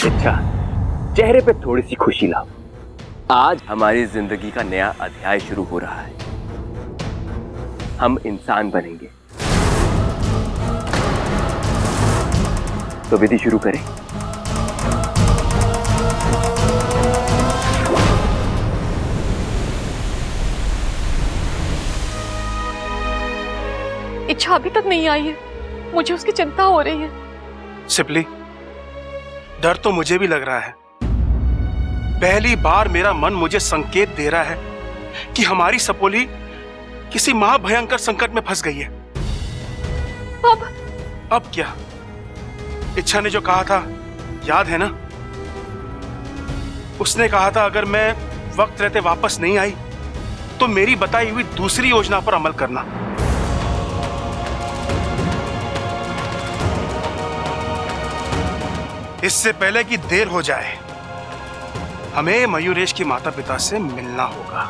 अच्छा, चेहरे पे थोड़ी सी खुशी लाओ। आज हमारी जिंदगी का नया अध्याय शुरू हो रहा है। हम इंसान बनेंगे। तो विधि शुरू करें। इच्छा अभी तक नहीं आई है, मुझे उसकी चिंता हो रही है। सिपली, डर तो मुझे भी लग रहा है। पहली बार मेरा मन मुझे संकेत दे रहा है कि हमारी सपोली किसी महाभयंकर संकट में फंस गई है। अब क्या? इच्छा ने जो कहा था याद है ना? उसने कहा था अगर मैं वक्त रहते वापस नहीं आई तो मेरी बताई हुई दूसरी योजना पर अमल करना। इससे पहले कि देर हो जाए, हमें मयूरेश के माता पिता से मिलना होगा।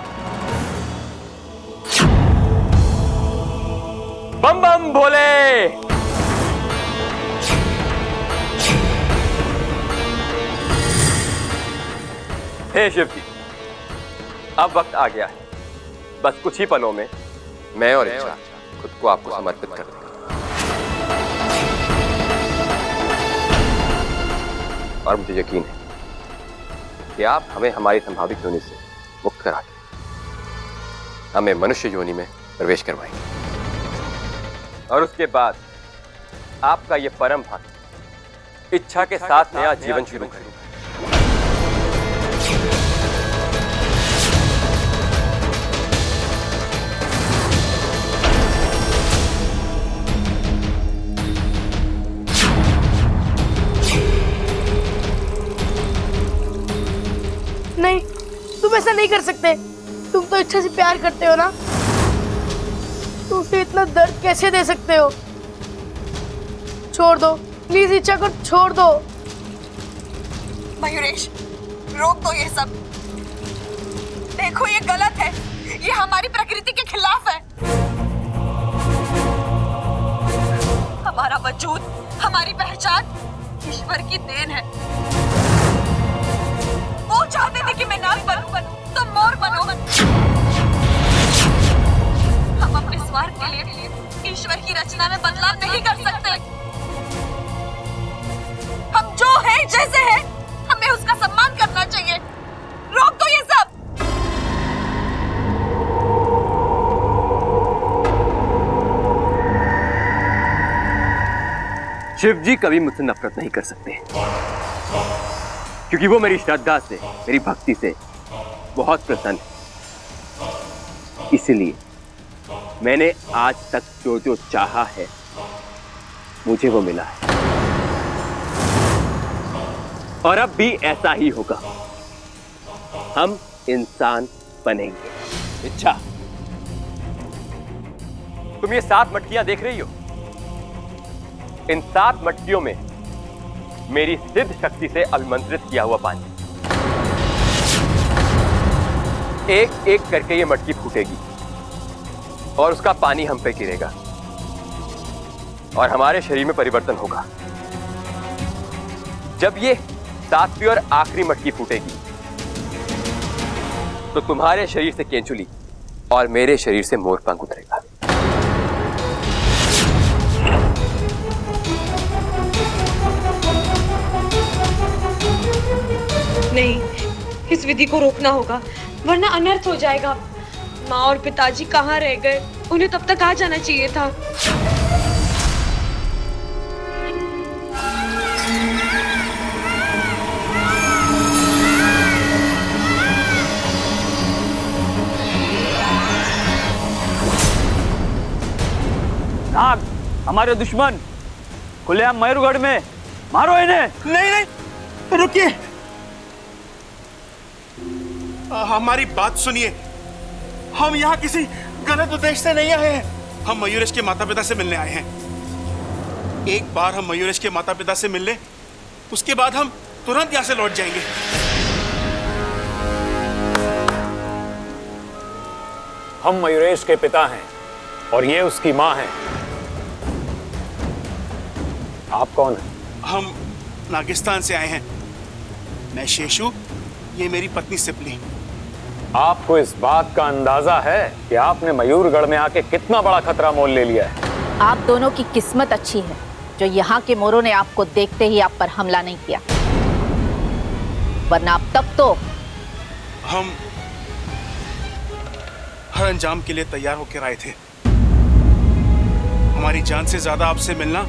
बम बम भोले। हे शिव जी, अब वक्त आ गया है। बस कुछ ही पलों में मैं और इच्छा खुद को आपको समर्पित कर देंगे। और मुझे यकीन है कि आप हमें हमारी संभावित योनि से मुक्त करा के हमें मनुष्य योनि में प्रवेश करवाएंगे। और उसके बाद आपका ये परम भक्त इच्छा के साथ नया जीवन शुरू करेंगे। नहीं, तुम ऐसा नहीं कर सकते। तुम तो इच्छा से प्यार करते हो ना, तुम उसे इतना दर्द कैसे दे सकते हो? छोड़ दो प्लीज, इच्छा को छोड़ दो। मयूरेश, रोक दो ये सब। देखो ये गलत है, ये हमारी प्रकृति के खिलाफ है। हमारा वजूद, हमारी पहचान ईश्वर की देन है। वो चाहते थे कि मैं नाग बनूं, तुम मोर बनो। हम अपने स्वार्थ के लिए ईश्वर की रचना में बदलाव नहीं कर सकते। हम जो है जैसे है, हमें उसका सम्मान करना चाहिए। रोक दो ये सब। शिव जी कभी मुझसे नफरत नहीं कर सकते, क्योंकि वो मेरी श्रद्धा से, मेरी भक्ति से बहुत प्रसन्न है। इसलिए मैंने आज तक जो जो चाहा है मुझे वो मिला है, और अब भी ऐसा ही होगा। हम इंसान बनेंगे। इच्छा, तुम ये 7 मटकियां देख रही हो? इन 7 मटकियों में मेरी सिद्ध शक्ति से अभिमंत्रित किया हुआ पानी। एक एक करके ये मटकी फूटेगी और उसका पानी हम पे गिरेगा और हमारे शरीर में परिवर्तन होगा। जब ये 7वीं और आखिरी मटकी फूटेगी तो तुम्हारे शरीर से केंचुली और मेरे शरीर से मोरपंख उतरेगा। नहीं, इस विधि को रोकना होगा, वरना अनर्थ हो जाएगा। माँ और पिताजी कहाँ रह गए? उन्हें तब तक आ जाना चाहिए था। नाग, हमारे दुश्मन खुलेआम मयूरगढ़ में, मारो इन्हें। नहीं नहीं, रुकिए। हमारी बात सुनिए। हम यहाँ किसी गलत उद्देश्य से नहीं आए हैं। हम मयूरेश के माता पिता से मिलने आए हैं। एक बार हम मयूरेश के माता पिता से मिल ले, उसके बाद हम तुरंत यहाँ से लौट जाएंगे। हम मयूरेश के पिता हैं और ये उसकी माँ है। आप कौन हैं? हम नागिस्तान से आए हैं। मैं शेषु, ये मेरी पत्नी सिपली। आपको इस बात का अंदाजा है कि आपने मयूरगढ़ में आके कितना बड़ा खतरा मोल ले लिया है? आप दोनों की किस्मत अच्छी है जो यहाँ के मोरों ने आपको देखते ही आप पर हमला नहीं किया, वरना अब तक तो हम हर अंजाम के लिए तैयार होकर आए थे। हमारी जान से ज्यादा आपसे मिलना,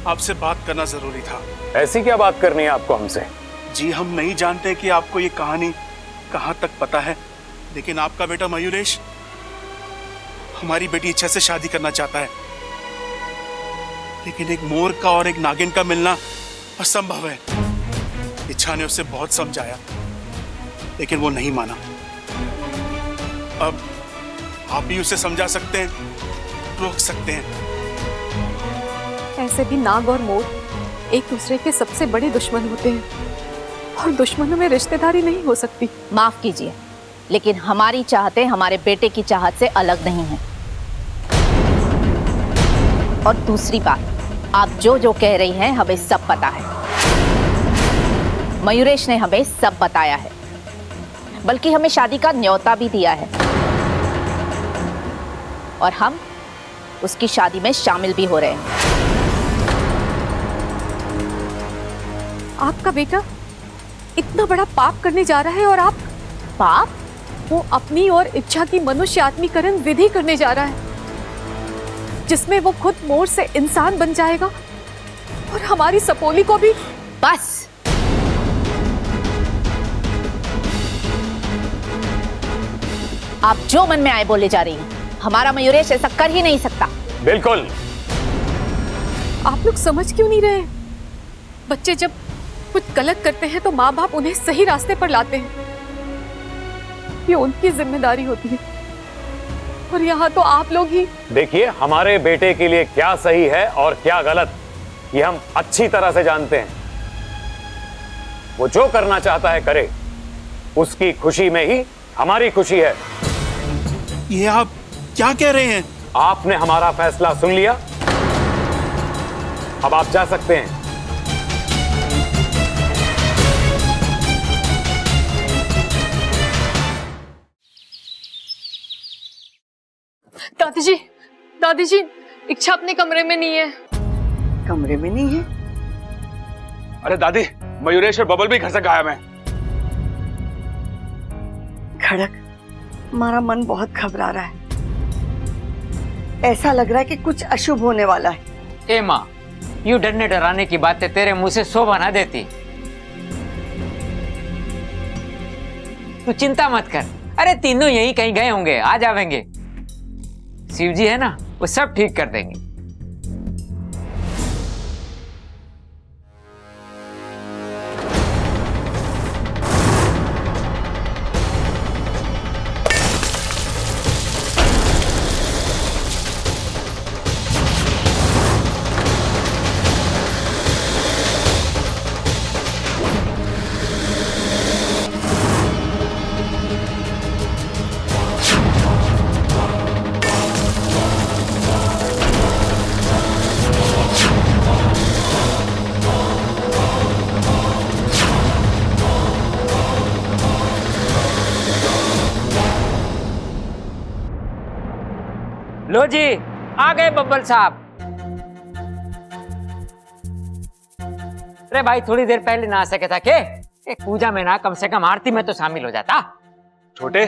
आपसे बात करना जरूरी था। ऐसी क्या बात करनी है आपको हमसे? जी, हम नहीं जानते कि आपको ये कहानी कहां तक पता है, लेकिन आपका बेटा मयूरेश हमारी बेटी इच्छा से शादी करना चाहता है। लेकिन एक मोर का और एक नागिन का मिलना असंभव है। इच्छा ने उसे बहुत समझाया, लेकिन वो नहीं माना। अब आप ही उसे समझा सकते हैं, रोक सकते हैं। ऐसे भी नाग और मोर एक दूसरे के सबसे बड़े दुश्मन होते हैं और दुश्मनों में रिश्तेदारी नहीं हो सकती। माफ कीजिए, लेकिन हमारी चाहतें हमारे बेटे की चाहत से अलग नहीं है। और दूसरी बात, आप जो जो कह रही हैं हमें सब पता है। मयूरेश ने हमें सब बताया है, बल्कि हमें शादी का न्योता भी दिया है और हम उसकी शादी में शामिल भी हो रहे हैं। आपका बेटा इतना बड़ा पाप करने जा रहा है और आप? पाप? वो अपनी और इच्छा की मनुष्य आत्मीकरण विधि करने जा रहा है, जिसमें वो खुद मोर से इंसान बन जाएगा और हमारी सपोली को भी। बस, आप जो मन में आए बोले जा रही हैं। हमारा मयूरेश ऐसा कर ही नहीं सकता। बिल्कुल। आप लोग समझ क्यों नहीं रहे? बच्चे जब कुछ गलत करते हैं तो माँ बाप उन्हें सही रास्ते पर लाते हैं, ये उनकी जिम्मेदारी होती है। और यहाँ तो आप लोग ही। देखिए, हमारे बेटे के लिए क्या सही है और क्या गलत, ये हम अच्छी तरह से जानते हैं। वो जो करना चाहता है करे, उसकी खुशी में ही हमारी खुशी है। ये आप क्या कह रहे हैं? आपने हमारा फैसला सुन लिया, अब आप जा सकते हैं। दादी जी, इच्छा अपने कमरे में नहीं है। कमरे में नहीं है? अरे दादी, मयूरेश और बबल भी घर से गायब हैं। खड़क, हमारा मन बहुत घबरा रहा है। ऐसा लग रहा है कि कुछ अशुभ होने वाला है। ए माँ, यूं डरने डराने की बातें तेरे मुंह से शोभा ना देती। तू चिंता मत कर, अरे तीनों यहीं कहीं गए होंगे, आ जाएंगे। शिव जी है ना, वो सब ठीक कर देंगे। लो जी, आ गए बब्बल साहब। अरे भाई, थोड़ी देर पहले ना आ सके था के? एक पूजा में ना कम से कम आरती में तो शामिल हो जाता। छोटे,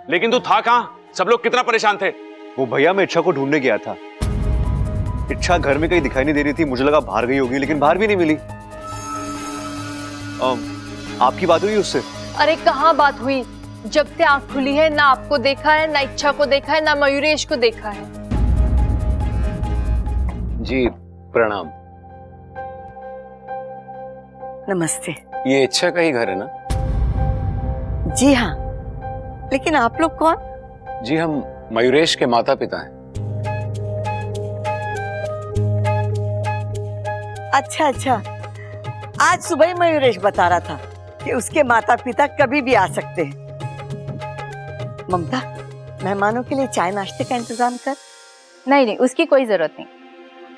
लेकिन तू था कहाँ? सब लोग कितना परेशान थे। वो भैया, मैं इच्छा को ढूंढने गया था। इच्छा घर में कहीं दिखाई नहीं दे रही थी, मुझे लगा बाहर गई होगी, लेकिन बाहर भी नहीं मिली। आपकी बात हुई उससे? अरे कहाँ बात हुई, जब से आंख खुली है ना आपको देखा है, ना इच्छा को देखा है, ना मयूरेश को देखा है। जी प्रणाम। नमस्ते। ये इच्छा का ही घर है ना? जी हाँ, लेकिन आप लोग कौन? जी हम मयूरेश के माता पिता हैं। अच्छा अच्छा, आज सुबह ही मयूरेश बता रहा था कि उसके माता पिता कभी भी आ सकते हैं। ममता, मेहमानों के लिए चाय नाश्ते का इंतजाम कर। नहीं नहीं, उसकी कोई जरूरत नहीं।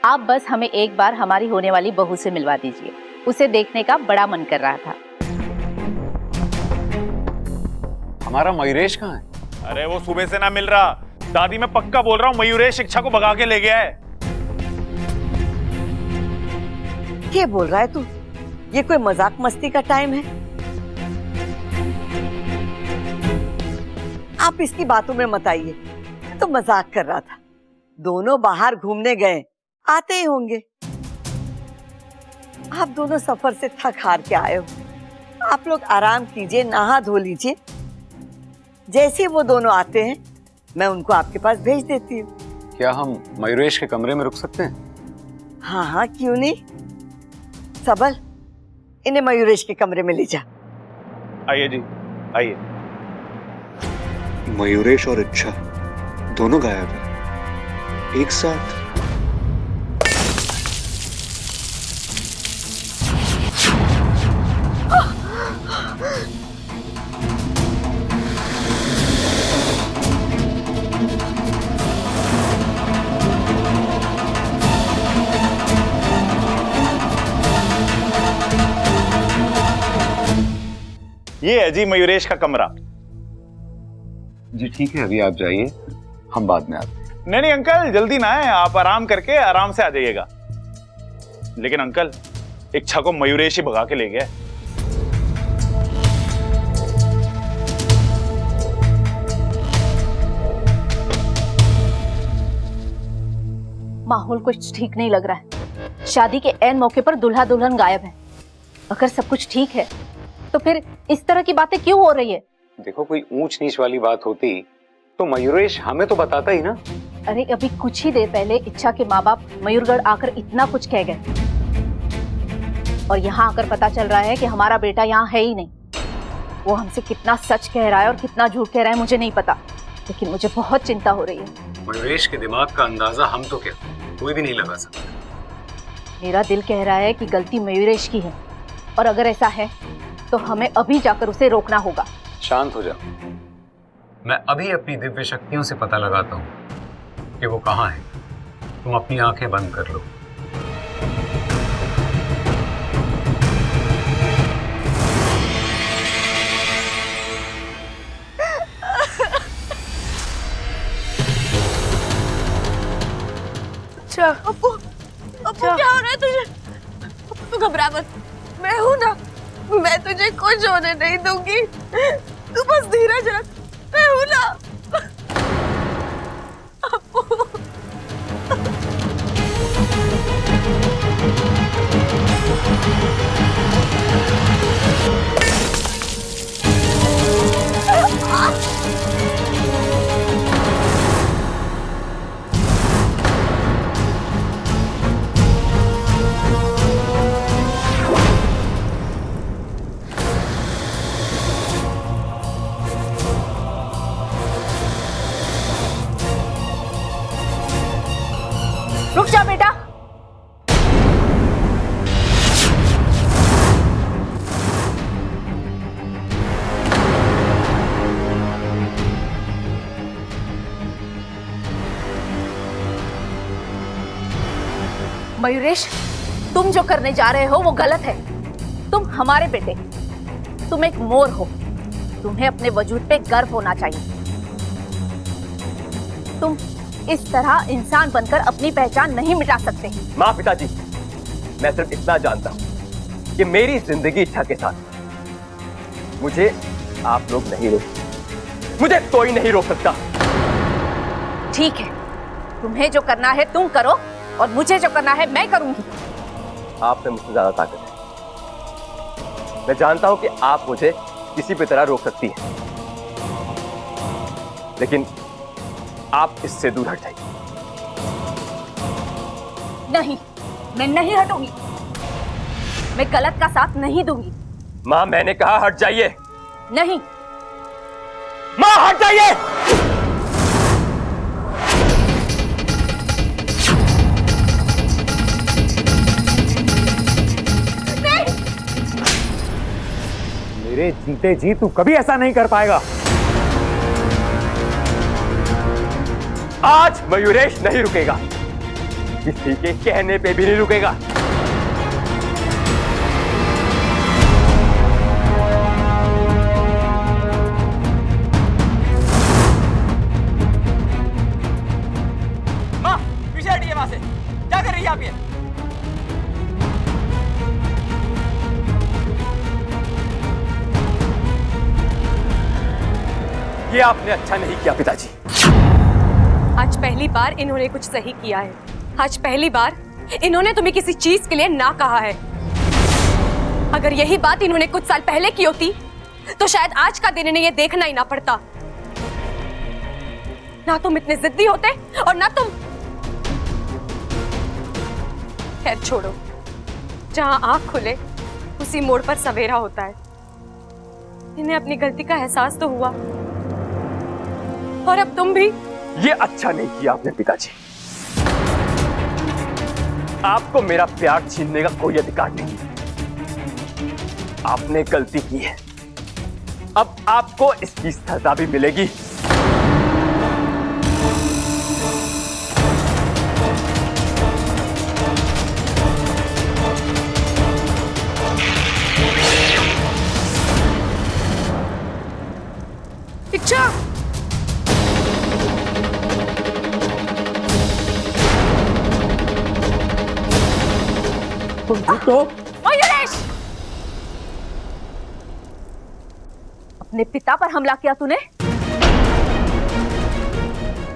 आप बस हमें एक बार हमारी होने वाली बहू से मिलवा दीजिए, उसे देखने का बड़ा मन कर रहा था। हमारा मयूरेश कहाँ है? अरे वो सुबह से ना मिल रहा। दादी मैं पक्का बोल रहा हूँ मयूरेश इच्छा को भगा के ले गया है। क्या बोल रहा है तू? ये कोई मजाक मस्ती का टाइम है? आप इसकी बातों में मत आइए। मैं तो मजाक कर रहा था। दोनों बाहर घूमने गए, आते ही होंगे। आप दोनों सफर से थक हार के आए हो। आप लोग आराम कीजिए, नहा धो लीजिए। जैसे वो दोनों आते हैं मैं उनको आपके पास भेज देती हूँ। क्या हम मयूरेश के कमरे में रुक सकते हैं? हाँ हाँ, क्यों नहीं। सबल, इन्हें मयूरेश के कमरे में ले जा। आइए जी, आइए। मयूरेश और इच्छा दोनों गायब हैं एक साथ। ये है जी मयूरेश का कमरा। जी ठीक है, अभी आप जाइए, हम बाद में आते हैं। नहीं नहीं अंकल, जल्दी ना आए, आप आराम करके आराम से आ जाइएगा। लेकिन अंकल, इच्छा को मयूरेश ही भगा के ले गया। माहौल कुछ ठीक नहीं लग रहा है। शादी के ऐन मौके पर दूल्हा दुल्हन गायब है। अगर सब कुछ ठीक है तो फिर इस तरह की बातें क्यों हो रही है? देखो, कोई ऊंच नीच वाली बात होती तो मयूरेश हमें तो बताता ही ना। अरे अभी कुछ ही देर पहले इच्छा के माँ बाप मयूरगढ़ आकर इतना कुछ कह गए, और यहाँ आकर पता चल रहा है कि हमारा बेटा यहाँ है ही नहीं। वो हमसे कितना सच कह रहा है और कितना झूठ कह रहा है मुझे नहीं पता, लेकिन मुझे बहुत चिंता हो रही है। मयूरेश के दिमाग का अंदाजा हम तो क्या, कोई भी नहीं लगा सकता। मेरा दिल कह रहा है कि गलती मयूरेश की है, और अगर ऐसा है तो हमें अभी जाकर उसे रोकना होगा। शांत हो जाओ, मैं अभी अपनी दिव्य शक्तियों से पता लगाता हूँ कि वो कहाँ है। तुम अपनी आंखें बंद कर लो। अच्छा अप्पू, क्या हो रहा है तुझे? तू घबरा मत, मैं हूं ना। मैं तुझे कुछ होने नहीं दूंगी। तू बस धीरज रख, मैं हूं ना। अप्पू। रुक जा बेटा। मयूरेश, तुम जो करने जा रहे हो वो गलत है। तुम हमारे बेटे, तुम एक मोर हो। तुम्हें अपने वजूद पे गर्व होना चाहिए। तुम इस तरह इंसान बनकर अपनी पहचान नहीं मिटा सकते। माँ पिताजी, मैं सिर्फ इतना जानता हूं कि मेरी जिंदगी इच्छा के साथ मुझे आप लोग नहीं रोक, मुझे कोई नहीं रोक सकता। ठीक है, तुम्हें जो करना है तुम करो, और मुझे जो करना है मैं करूंगी। आप में मुझसे ज्यादा ताकत है। मैं जानता हूं कि आप मुझे किसी भी तरह रोक सकती है, लेकिन आप इससे दूर हट जाइए। नहीं, मैं नहीं हटूंगी। मैं गलत का साथ नहीं दूंगी। माँ, मैंने कहा हट जाइए। नहीं। माँ, हट जाइए। मेरे जीते जी तू कभी ऐसा नहीं कर पाएगा। आज मयूरेश नहीं रुकेगा, किसी के कहने पे भी नहीं रुकेगा। हटिए वहां से। क्या कर रही है आप ये? ये आपने अच्छा नहीं किया पिताजी। आज पहली बार इन्होंने कुछ सही किया है। आज पहली बार इन्होंने तुम्हें किसी चीज के लिए ना कहा है। अगर यही बात इन्होंने कुछ साल पहले की होती तो शायद आज का दिन इन्हें ये देखना ही ना पड़ता। ना तुम इतने जिद्दी होते और ना तुम। खैर छोड़ो, जहां आंख खुले उसी मोड़ पर सवेरा होता है। इन्हें अपनी गलती का एहसास तो हुआ और अब तुम भी। ये अच्छा नहीं किया आपने पिताजी। आपको मेरा प्यार छीनने का कोई अधिकार नहीं है। आपने गलती की है, अब आपको इसकी सजा भी मिलेगी। इच्छा, मयूरेश, अपने पिता पर हमला किया तूने।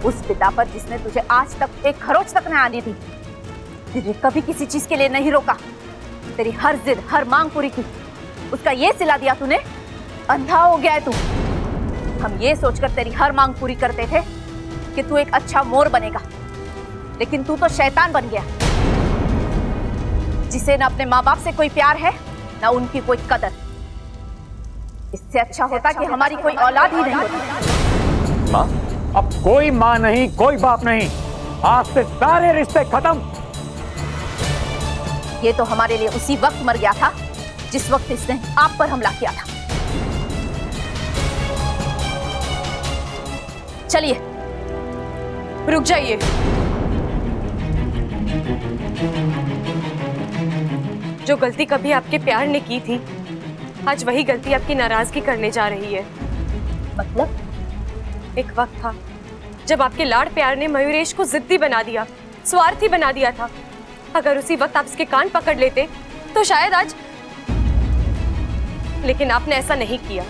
उस पिता पर जिसने तुझे आज तक एक खरोच तक न आनी दी, तुझे कभी किसी चीज के लिए नहीं रोका, तेरी हर जिद हर मांग पूरी की, उसका ये सिला दिया तूने। अंधा हो गया है तू। हम ये सोचकर तेरी हर मांग पूरी करते थे कि तू एक अच्छा मोर बनेगा, लेकिन तू तो शैतान बन गया, जिसे ना अपने माँ बाप से कोई प्यार है ना उनकी कोई कदर। इससे अच्छा होता कि हमारी कोई औलाद ही नहीं होती। माँ, अब कोई माँ नहीं, कोई बाप नहीं, आज से सारे रिश्ते खत्म। ये तो हमारे लिए उसी वक्त मर गया था जिस वक्त इसने आप पर हमला किया था। चलिए। रुक जाइए। जो गलती कभी आपके प्यार ने की थी, आज वही गलती आपकी नाराजगी करने जा रही है। मतलब? एक वक्त था जब आपके लाड़ प्यार ने मयूरेश को जिद्दी बना दिया, स्वार्थी बना दिया था। अगर उसी वक्त आप इसके कान पकड़ लेते तो शायद आज। लेकिन आपने ऐसा नहीं किया।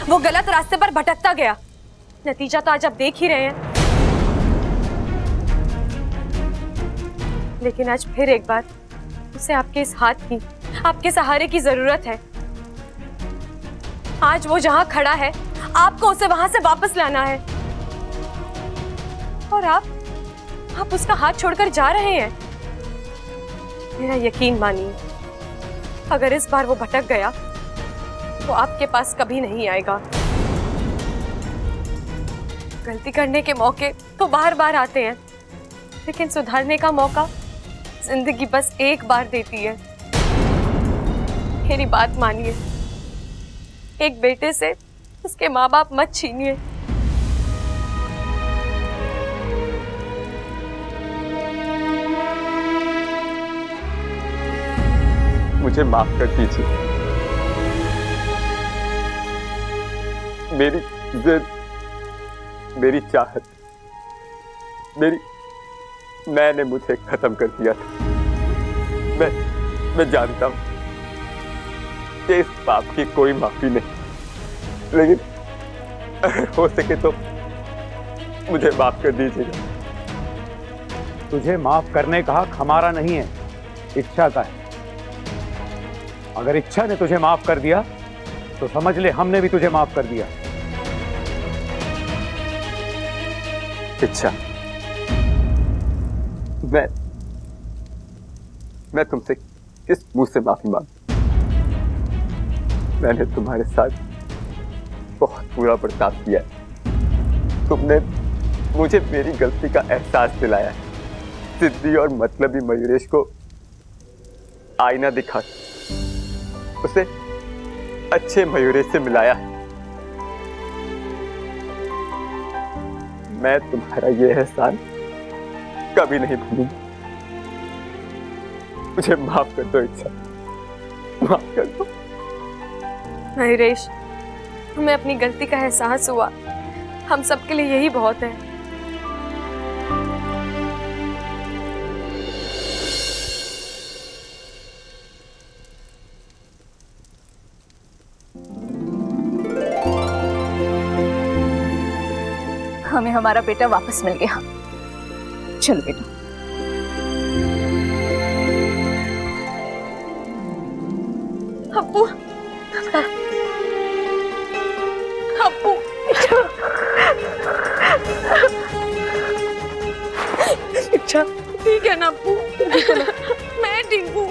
वो गलत रास्ते पर भटकता गया। नतीजा तो आज आप देख ही रहे हैं। लेकिन आज फिर एक बार उसे आपके इस हाथ की, आपके सहारे की जरूरत है। आज वो जहां खड़ा है, आपको उसे वहां से वापस लाना है। और आप उसका हाथ छोड़कर जा रहे हैं। मेरा यकीन मानिए, अगर इस बार वो भटक गया तो आपके पास कभी नहीं आएगा। गलती करने के मौके तो बार बार आते हैं, लेकिन सुधारने का मौका जिंदगी बस एक बार देती है। मेरी बात मानिए, एक बेटे से उसके माँ बाप मत छीनिए। मुझे माफ कर दीजिए। मेरी जिद, मेरी चाहत, मैंने मुझे खत्म कर दिया था। मैं जानता हूं कि इस पाप की कोई माफी नहीं, लेकिन अगर हो सके तो मुझे माफ कर दीजिएगा। तुझे माफ करने का हक हमारा नहीं है, इच्छा का है। अगर इच्छा ने तुझे माफ कर दिया तो समझ ले हमने भी तुझे माफ कर दिया। इच्छा, मैं तुमसे किस मुंह से माफी मांगू? मैंने तुम्हारे साथ बहुत बुरा बर्ताव किया है। तुमने मुझे मेरी गलती का एहसास दिलाया है। जिद्दी और मतलबी मयूरेश को आईना दिखा उसे अच्छे मयूरेश से मिलाया है। मैं तुम्हारा ये एहसान कभी नहीं भूलूंगा। मुझे माफ कर दो इच्छा, माफ कर दो। मयूरेश, हमें अपनी गलती का एहसास हुआ। हम सबके लिए यही बहुत है। हमें हमारा बेटा वापस मिल गया। चलो बेटा। अप्पू, अप्पू, इच्छा ठीक है ना अप्पू? मैं ठीक हूँ।